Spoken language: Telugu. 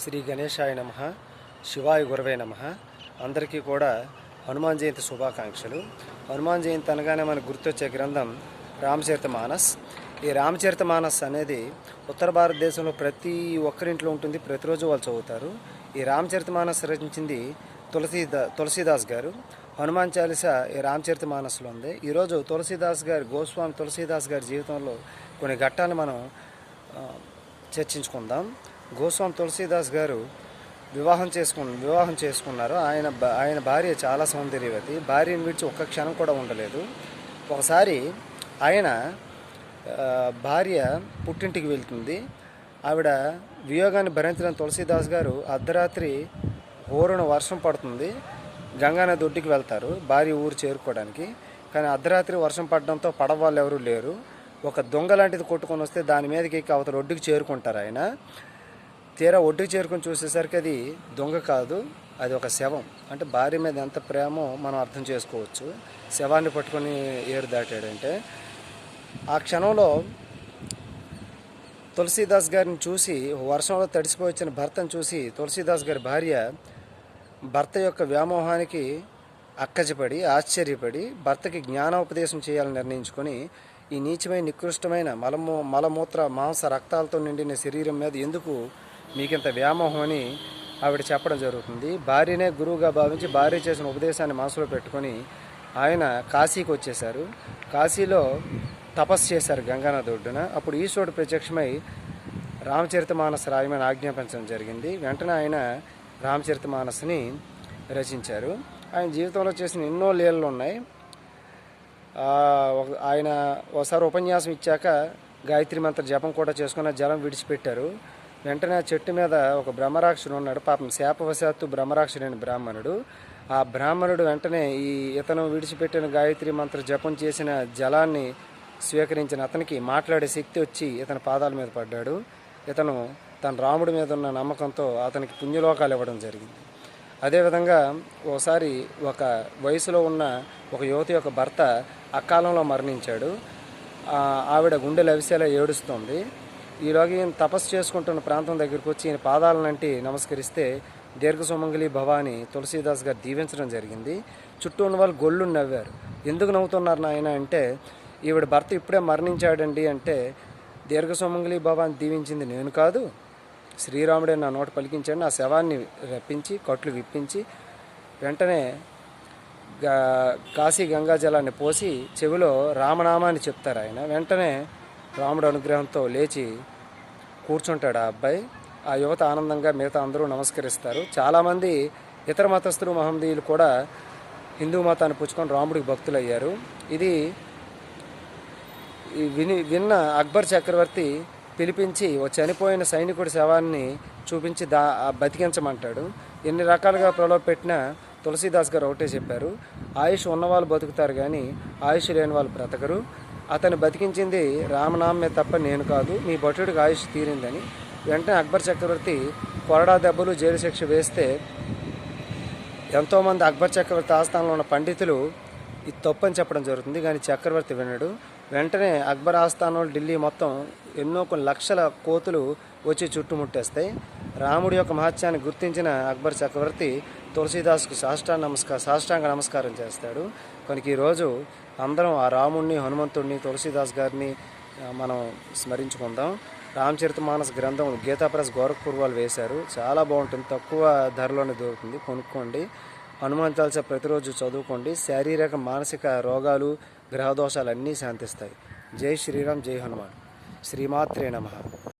శ్రీ గణేశాయ నమః. శివాయ గురవే నమః. అందరికీ కూడా హనుమాన్ జయంతి శుభాకాంక్షలు. హనుమాన్ జయంతి అనగానే మనకు గుర్తొచ్చే గ్రంథం రామచరితమానస్. ఈ రామచరితమానస్ అనేది ఉత్తర భారతదేశంలో ప్రతి ఒక్కరింట్లో ఉంటుంది, ప్రతిరోజు వాళ్ళు చదువుతారు. ఈ రామచరితమానస్ రచించింది తులసీదాస్ గారు. హనుమాన్ చాలీసా ఈ రామచరితమానస్లో ఉంది. ఈరోజు గోస్వామి తులసీదాస్ గారి జీవితంలో కొన్ని ఘట్టాలు మనం చర్చించుకుందాం. గోస్వామి తులసీదాస్ గారు వివాహం చేసుకున్నారు. ఆయన భార్య చాలా సౌందర్యవతి. భార్యను విడిచి ఒక్క క్షణం కూడా ఉండలేదు. ఒకసారి ఆయన భార్య పుట్టింటికి వెళ్తుంది. ఆవిడ వియోగాన్ని భరించిన తులసీదాస్ గారు అర్ధరాత్రి హోరున వర్షం పడుతుంది, గంగానది ఒడ్డుకి వెళ్తారు భార్య ఊరు చేరుకోవడానికి. కానీ అర్ధరాత్రి వర్షం పడడంతో పడవ వాళ్ళు ఎవరూ లేరు. ఒక దొంగ లాంటిది కొట్టుకొని వస్తే దాని మీదకి ఎక్కి అవతల ఒడ్డుకి చేరుకుంటారు. ఆయన తీరా ఒడ్డుకి చేరుకొని చూసేసరికి అది దొంగ కాదు, అది ఒక శవం. అంటే భార్య మీద ఎంత ప్రేమో మనం అర్థం చేసుకోవచ్చు. శవాన్ని పట్టుకొని ఏరు దాటాడంటే. ఆ క్షణంలో తులసీదాస్ గారిని చూసి, వర్షంలో తడిసిపోయి వచ్చిన భర్తను చూసి తులసీదాస్ గారి భార్య భర్త యొక్క వ్యామోహానికి అక్కజపడి ఆశ్చర్యపడి భర్తకి జ్ఞానోపదేశం చేయాలని నిర్ణయించుకొని, ఈ నీచమైన నికృష్టమైన మలమూత్ర మాంస రక్తాలతో నిండిన శరీరం మీద ఎందుకు మీకింత వ్యామోహం అని ఆవిడ చెప్పడం జరుగుతుంది. భార్యనే గురువుగా భావించి భార్య చేసిన ఉపదేశాన్ని మనసులో పెట్టుకొని ఆయన కాశీకి వచ్చేశారు. కాశీలో తపస్సు చేశారు గంగానది ఒడ్డున. అప్పుడు ఈశ్వరుడు ప్రత్యక్షమై రామచరితమానస్ రాయమని ఆజ్ఞాపించడం జరిగింది. వెంటనే ఆయన రామచరితమానస్ని రచించారు. ఆయన జీవితంలో చేసిన ఎన్నో లీలలు ఉన్నాయి. ఆయన ఒకసారి ఉపన్యాసం ఇచ్చాక గాయత్రి మంత్ర జపం కూడా చేసుకున్న జలం విడిచిపెట్టారు. వెంటనే ఆ చెట్టు మీద ఒక బ్రహ్మరాక్షుడు ఉన్నాడు. పాపం శాపవశాత్తు బ్రహ్మరాక్షుడైన బ్రాహ్మణుడు. ఆ బ్రాహ్మణుడు వెంటనే ఇతను విడిచిపెట్టిన గాయత్రి మంత్ర జపం చేసిన జలాన్ని స్వీకరించిన అతనికి మాట్లాడే శక్తి వచ్చి ఇతని పాదాల మీద పడ్డాడు. ఇతను తన రాముడి మీద ఉన్న నమ్మకంతో అతనికి పుణ్యలోకాలు ఇవ్వడం జరిగింది. అదేవిధంగా ఓసారి ఒక వయసులో ఉన్న ఒక యువతి యొక్క భర్త అకాలంలో మరణించాడు. ఆవిడ గుండె లవిసేలా ఏడుస్తోంది. ఈలోగా ఈయన తపస్సు చేసుకుంటున్న ప్రాంతం దగ్గరికి వచ్చి ఈయన పాదాలనంటి నమస్కరిస్తే దీర్ఘ సుమంగళి భవాని తులసీదాస్ గారు దీవించడం జరిగింది. చుట్టూ ఉన్న వాళ్ళు గొల్లు నవ్వారు. ఎందుకు నవ్వుతున్నారు నాయన అంటే, ఈవిడ భర్త ఇప్పుడే మరణించాడండి అంటే, దీర్ఘ సుమంగళి భవాని దీవించింది నేను కాదు, శ్రీరాముడే నా నోట పలికించాడు. ఆ శవాన్ని రప్పించి కట్లు విప్పించి వెంటనే కాశీ గంగా జలాన్ని పోసి చెవిలో రామనామాన్ని చెప్తారు ఆయన. వెంటనే రాముడు అనుగ్రహంతో లేచి కూర్చుంటాడు ఆ అబ్బాయి. ఆ యువత ఆనందంగా మిగతా అందరూ నమస్కరిస్తారు. చాలామంది ఇతర మతస్థులు మహమ్మదీయులు కూడా హిందూ మతాన్ని పుచ్చుకొని రాముడికి భక్తులయ్యారు. ఇది విన్న అక్బర్ చక్రవర్తి పిలిపించి ఓ చనిపోయిన సైనికుడి శవాన్ని చూపించి బతికించమంటాడు. ఎన్ని రకాలుగా ప్రలోభపెట్టినా తులసీదాస్ గారు ఒకటే చెప్పారు, ఆయుష్ ఉన్నవాళ్ళు బతుకుతారు కానీ ఆయుష్ లేని వాళ్ళు బ్రతకరు. అతను బతికించింది రామనామే తప్ప నేను కాదు, మీ భటుడికి ఆయుష్ తీరిందని. వెంటనే అక్బర్ చక్రవర్తి కొరడా దెబ్బలు జైలు శిక్ష వేస్తే ఎంతోమంది అక్బర్ చక్రవర్తి ఆస్థానంలో ఉన్న పండితులు ఇది తప్పని చెప్పడం జరుగుతుంది, కానీ చక్రవర్తి వినడు. వెంటనే అక్బర్ ఆస్థానంలో ఢిల్లీ మొత్తం కొన్ని లక్షల కోతులు వచ్చి చుట్టుముట్టేస్తాయి. రాముడి యొక్క మహత్యాన్ని గుర్తించిన అక్బర్ చక్రవర్తి తులసీదాస్కు సాష్టాంగ నమస్కారం చేస్తాడు. కనుక ఈరోజు అందరం ఆ రాముడిని, హనుమంతుడిని, తులసీదాస్ గారిని మనం స్మరించుకుందాం. రామచరితమానస్ గ్రంథం గీతా ప్రెస్ గోరఖ్పూర్ వాళ్ళు వేశారు. చాలా బాగుంటుంది, తక్కువ ధరలోనే దొరుకుతుంది, కొనుక్కోండి. హనుమాన్ చాలీసా ప్రతిరోజు చదువుకోండి. శారీరక మానసిక రోగాలు, గ్రహదోషాలు అన్నీ శాంతిస్తాయి. జై శ్రీరామ్, జై హనుమాన్. శ్రీమాత్రే నమః.